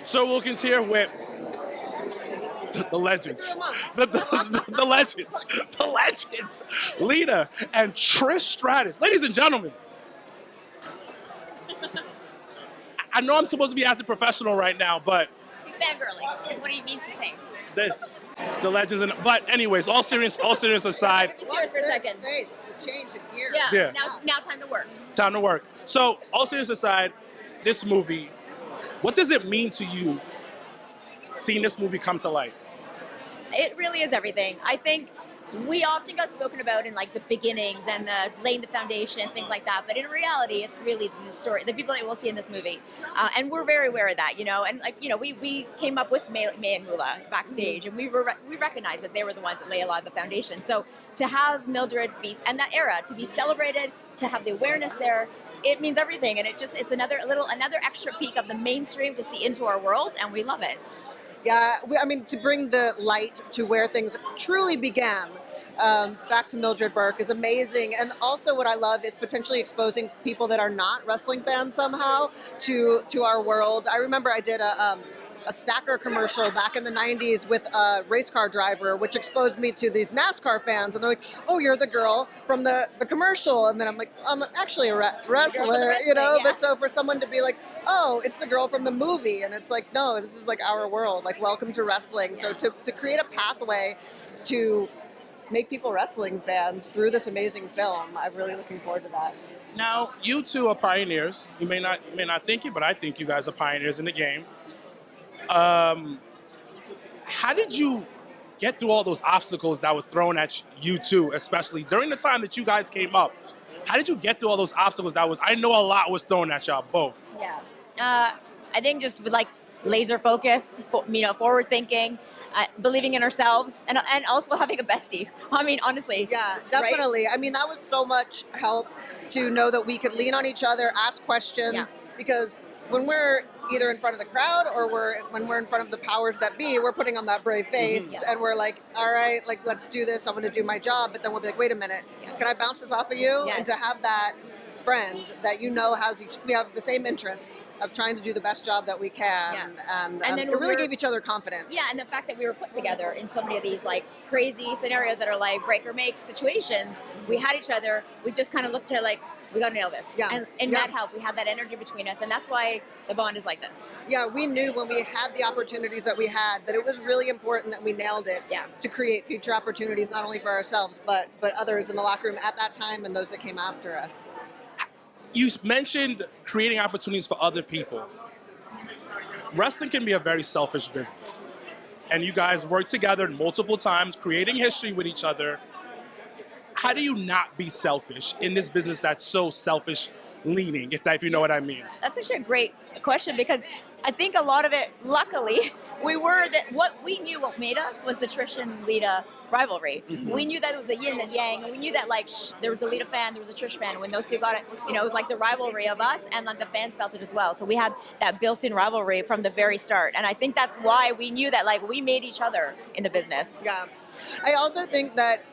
So Wilkins here with the legends, the legends, the legends, Lita and Trish Stratus. Ladies and gentlemen, I know I'm supposed to be acting professional right now, but He's fangirling, is what he means to say. this, the legends, and but anyways, all serious aside, Be serious for a second. Face, the change in gear. Yeah. Yeah. Now time to work. time to work. So all serious aside, this movie, what does it mean to you seeing this movie come to light? It really is everything. I think we often got spoken about in like the beginnings and the laying the foundation, things like that. But in reality, it's really the story, the people that we'll see in this movie, and we're very aware of that, you know. And like, you know, we came up with May and Hula backstage, and we recognized that they were the ones that lay a lot of the foundation. So to have Mildred be and that era to be celebrated, to have the awareness there, it means everything. And it's another extra peek of the mainstream to see into our world, and we love it. Yeah, I mean, to bring the light to where things truly began, back to Mildred Burke is amazing. And also what I love is potentially exposing people that are not wrestling fans somehow to our world. I remember I did a Stacker commercial back in the 90s with a race car driver, which exposed me to these NASCAR fans. And they're like, oh, you're the girl from the commercial. And then I'm like, I'm actually a wrestler, you know? Yeah. But so for someone to be like, oh, it's the girl from the movie. And it's like, no, this is like our world. Like, welcome to wrestling. So to create a pathway to make people wrestling fans through this amazing film, I'm really looking forward to that. Now, you two are pioneers. You may not think it, but I think you guys are pioneers in the game. How did you get through all those obstacles that were thrown at you two, especially during the time that you guys came up? How did you get through all those obstacles I know a lot was thrown at y'all both. Yeah. I think just with like laser focus, forward thinking, believing in ourselves, and also having a bestie. I mean, honestly. Yeah, definitely. Right? I mean, that was so much help to know that we could lean on each other, ask questions, because when we're either in front of the crowd or when we're in front of the powers that be, we're putting on that brave face and we're like, all right, like, let's do this. I'm going to do my job. But then we'll be like, wait a minute, can I bounce this off of you? Yes. And to have that friend that you know we have the same interest of trying to do the best job that we can, and then it really gave each other confidence. Yeah, and the fact that we were put together in so many of these like crazy scenarios that are like break or make situations, we had each other. We just kind of looked at it like, we gotta nail this. Yeah. And that helped. We had that energy between us, and that's why the bond is like this. Yeah, we knew when we had the opportunities that we had that it was really important that we nailed it to create future opportunities, not only for ourselves, but others in the locker room at that time and those that came after us. You mentioned creating opportunities for other people. Wrestling can be a very selfish business. And you guys work together multiple times, creating history with each other. How do you not be selfish in this business that's so selfish leaning, if you know what I mean? That's actually a great question, because I think a lot of it, luckily, what we knew what made us was the Trish and Lita rivalry. Mm-hmm. We knew that it was the yin and yang, and we knew that like there was a Lita fan, there was a Trish fan. When those two got it, it was like the rivalry of us, and like the fans felt it as well. So we had that built-in rivalry from the very start, and I think that's why we knew that like we made each other in the business. Yeah, I also think that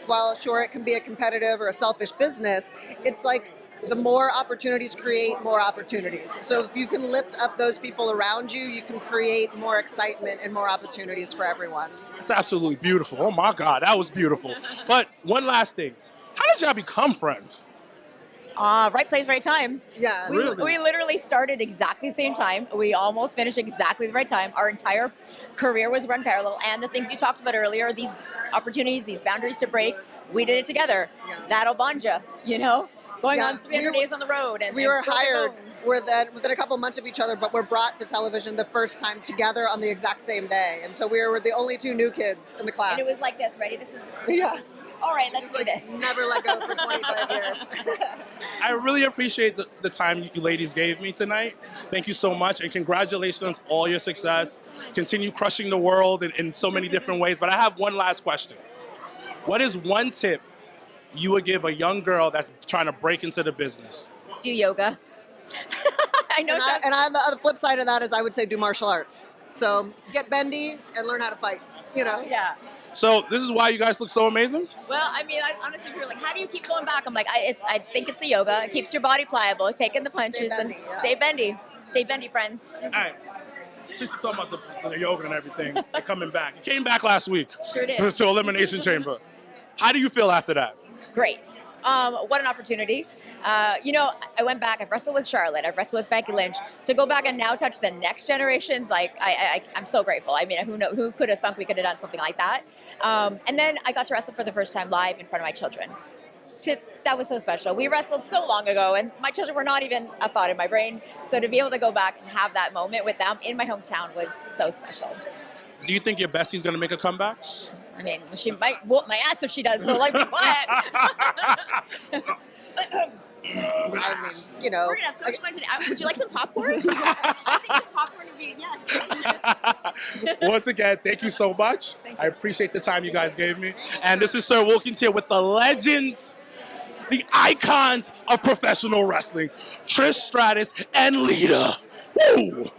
while sure it can be a competitive or a selfish business, it's like the more opportunities create more opportunities. So if you can lift up those people around you, you can create more excitement and more opportunities for everyone. It's absolutely beautiful. Oh my God, that was beautiful. But one last thing, how did y'all become friends? Right place, right time. Yeah. We literally started exactly the same time. We almost finished exactly the right time. Our entire career was run parallel, and the things you talked about earlier, these opportunities, these boundaries to break, we did it together. Yeah. That'll bond you, Going on 300 days on the road. And we were hired within a couple months of each other, but were brought to television the first time together on the exact same day. And so we were the only two new kids in the class. And it was like this, ready? This is... Yeah. All right, let's do this. Never let go for 25 years. I really appreciate the time you ladies gave me tonight. Thank you so much, and congratulations on all your success. Continue crushing the world in so many different ways. But I have one last question. What is one tip you would give a young girl that's trying to break into the business? Do yoga. I know. And on the flip side of that is I would say do martial arts. So get bendy and learn how to fight, Yeah. So this is why you guys look so amazing? Well, I mean, honestly, people are like, how do you keep going back? I'm like, I think it's the yoga. It keeps your body pliable, taking the punches, stay bendy, and stay bendy. Stay bendy, friends. All right. since you're talking about the yoga and everything, they're coming back. You came back last week. Sure did. To Elimination Chamber. How do you feel after that? Great. What an opportunity. I went back, I've wrestled with Charlotte, I've wrestled with Becky Lynch. To go back and now touch the next generations, I'm so grateful. I mean, who could have thunk we could have done something like that? And then I got to wrestle for the first time live in front of my children. That was so special. We wrestled so long ago, and my children were not even a thought in my brain. So to be able to go back and have that moment with them in my hometown was so special. Do you think your bestie's going to make a comeback? I mean, she might whoop my ass if she does, so be quiet. I mean, We're going to have so much fun today. Would you like some popcorn? I think some popcorn would be, yes. Once again, thank you so much. I appreciate the time you guys gave me. And this is Sir Wilkins here with the legends, the icons of professional wrestling, Trish Stratus and Lita. Woo!